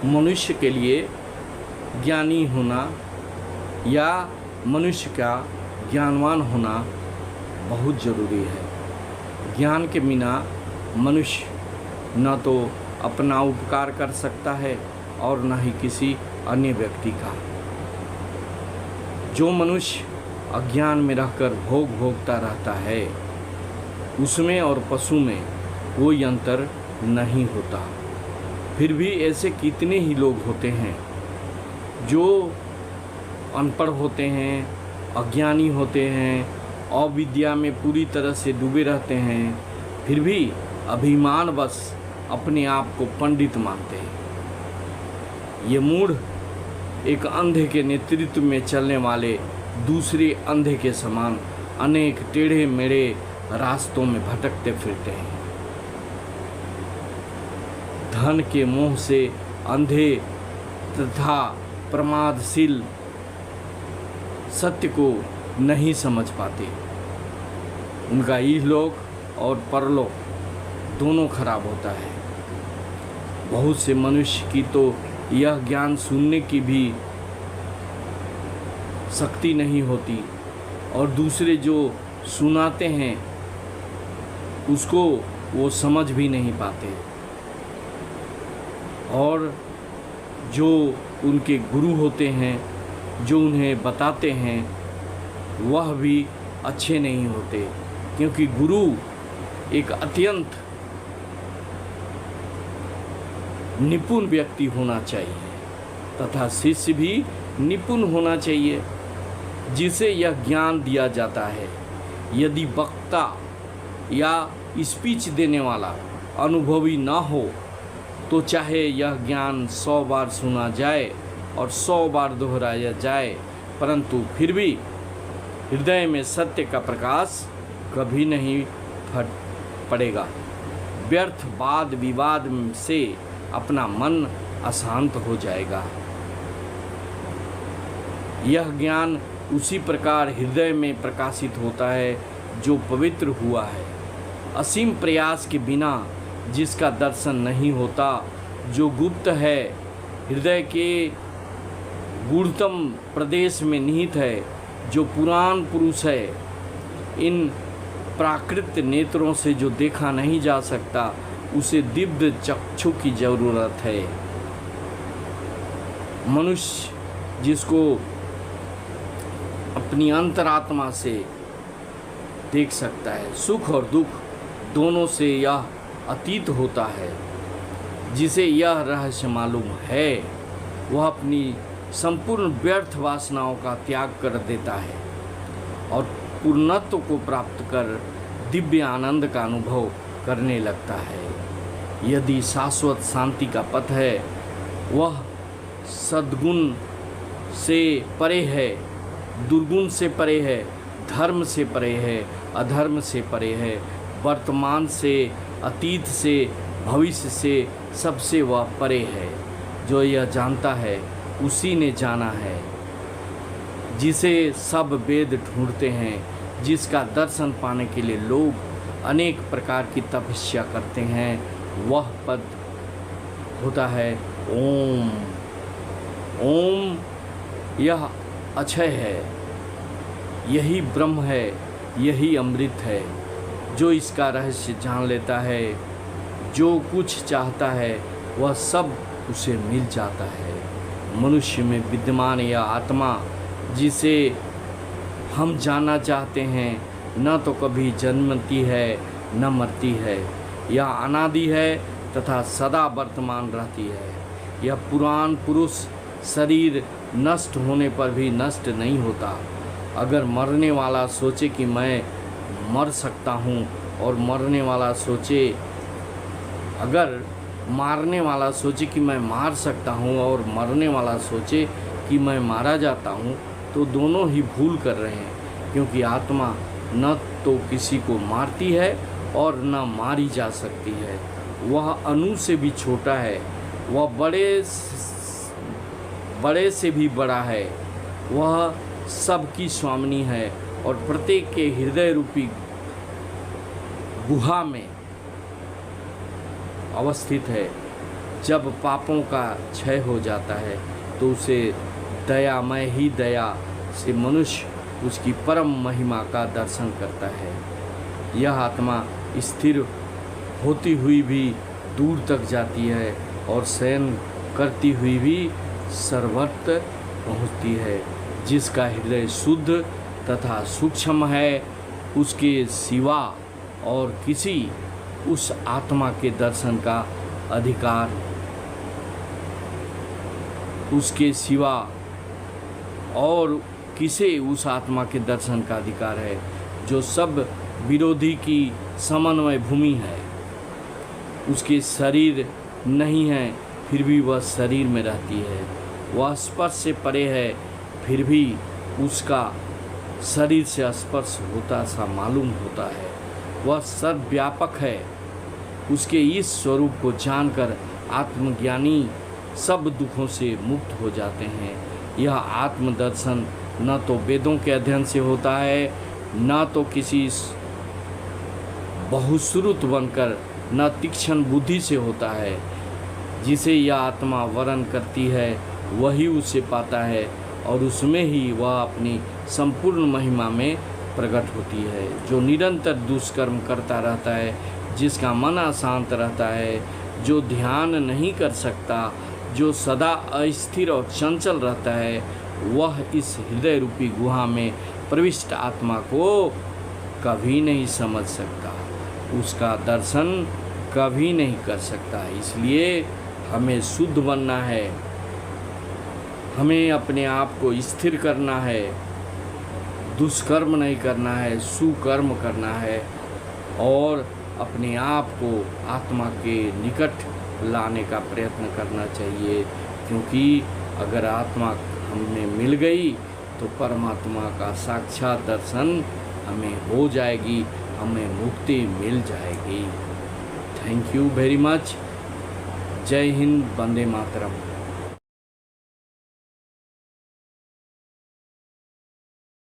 मनुष्य के लिए ज्ञानी होना या मनुष्य का ज्ञानवान होना बहुत ज़रूरी है। ज्ञान के बिना मनुष्य न तो अपना उपकार कर सकता है और न ही किसी अन्य व्यक्ति का। जो मनुष्य अज्ञान में रहकर भोगता रहता है उसमें और पशु में कोई अंतर नहीं होता। फिर भी ऐसे कितने ही लोग होते हैं जो अनपढ़ होते हैं, अज्ञानी होते हैं, अविद्या में पूरी तरह से डूबे रहते हैं, फिर भी अभिमानवश अपने आप को पंडित मानते हैं। ये मूढ़ एक अंधे के नेतृत्व में चलने वाले दूसरे अंधे के समान अनेक टेढ़े मेढ़े रास्तों में भटकते फिरते हैं। धन के मोह से अंधे तथा प्रमादशील सत्य को नहीं समझ पाते। उनका इहलोक और परलोक दोनों खराब होता है। बहुत से मनुष्य की तो यह ज्ञान सुनने की भी शक्ति नहीं होती और दूसरे जो सुनाते हैं उसको वो समझ भी नहीं पाते, और जो उनके गुरु होते हैं जो उन्हें बताते हैं वह भी अच्छे नहीं होते, क्योंकि गुरु एक अत्यंत निपुण व्यक्ति होना चाहिए तथा शिष्य भी निपुण होना चाहिए जिसे यह ज्ञान दिया जाता है। यदि वक्ता या स्पीच देने वाला अनुभवी न हो तो चाहे यह ज्ञान 100 बार सुना जाए और 100 बार दोहराया जाए, परंतु फिर भी हृदय में सत्य का प्रकाश कभी नहीं फट पड़ेगा। व्यर्थ वाद विवाद से अपना मन अशांत हो जाएगा। यह ज्ञान उसी प्रकार हृदय में प्रकाशित होता है जो पवित्र हुआ है। असीम प्रयास के बिना जिसका दर्शन नहीं होता, जो गुप्त है, हृदय के गूढ़तम प्रदेश में निहित है, जो पुराण पुरुष है, इन प्राकृत नेत्रों से जो देखा नहीं जा सकता, उसे दिव्य चक्षु की जरूरत है। मनुष्य जिसको अपनी अंतरात्मा से देख सकता है, सुख और दुख दोनों से यह अतीत होता है, जिसे यह रहस्य मालूम है वह अपनी संपूर्ण व्यर्थ वासनाओं का त्याग कर देता है और पूर्णत्व को प्राप्त कर दिव्य आनंद का अनुभव करने लगता है। यदि शाश्वत शांति का पथ है, वह सद्गुण से परे है, दुर्गुण से परे है, धर्म से परे है, अधर्म से परे है, वर्तमान से, अतीत से, भविष्य से, सबसे वह परे है। जो यह जानता है उसी ने जाना है, जिसे सब वेद ढूंढते हैं, जिसका दर्शन पाने के लिए लोग अनेक प्रकार की तपस्या करते हैं, वह पद होता है ओम। ओम यह अक्षय है, यही ब्रह्म है, यही अमृत है। जो इसका रहस्य जान लेता है, जो कुछ चाहता है वह सब उसे मिल जाता है। मनुष्य में विद्यमान यह आत्मा जिसे हम जानना चाहते हैं, न तो कभी जन्मती है न मरती है। यह अनादि है तथा सदा वर्तमान रहती है। यह पुराण पुरुष शरीर नष्ट होने पर भी नष्ट नहीं होता। अगर मरने वाला सोचे कि मैं मर सकता हूँ और मरने वाला सोचे, अगर मारने वाला सोचे कि मैं मार सकता हूँ और मरने वाला सोचे कि मैं मारा जाता हूँ, तो दोनों ही भूल कर रहे हैं, क्योंकि आत्मा न तो किसी को मारती है और न मारी जा सकती है। वह अणु से भी छोटा है, वह बड़े से भी बड़ा है, वह सबकी स्वामिनी है और प्रत्येक के हृदय रूपी गुहा में अवस्थित है। जब पापों का क्षय हो जाता है तो उसे दयामय ही दया से मनुष्य उसकी परम महिमा का दर्शन करता है। यह आत्मा स्थिर होती हुई भी दूर तक जाती है और शयन करती हुई भी सर्वत्र पहुँचती है। जिसका हृदय शुद्ध तथा सूक्ष्म है, उसके सिवा और किसी उस आत्मा के दर्शन का अधिकार, उसके सिवा और किसे उस आत्मा के दर्शन का अधिकार है जो सब विरोधी की समन्वय भूमि है। उसके शरीर नहीं है फिर भी वह शरीर में रहती है। वह स्पर्श से परे है फिर भी उसका शरीर से स्पर्श होता सा मालूम होता है। वह सर्वव्यापक है। उसके इस स्वरूप को जानकर आत्मज्ञानी सब दुखों से मुक्त हो जाते हैं। यह आत्मदर्शन न तो वेदों के अध्ययन से होता है, न तो किसी बहुश्रुत बनकर, न तीक्ष्ण बुद्धि से होता है। जिसे यह आत्मा वर्ण करती है वही उसे पाता है और उसमें ही वह अपनी संपूर्ण महिमा में प्रकट होती है। जो निरंतर दुष्कर्म करता रहता है, जिसका मन अशांत रहता है, जो ध्यान नहीं कर सकता, जो सदा अस्थिर और चंचल रहता है, वह इस हृदय रूपी गुहा में प्रविष्ट आत्मा को कभी नहीं समझ सकता, उसका दर्शन कभी नहीं कर सकता। इसलिए हमें शुद्ध बनना है, हमें अपने आप को स्थिर करना है, दुष्कर्म नहीं करना है, सुकर्म करना है और अपने आप को आत्मा के निकट लाने का प्रयत्न करना चाहिए। क्योंकि अगर आत्मा हमें मिल गई तो परमात्मा का साक्षात दर्शन हमें हो जाएगी, हमें मुक्ति मिल जाएगी। Thank you very much. जय हिंद, वंदे मातरम।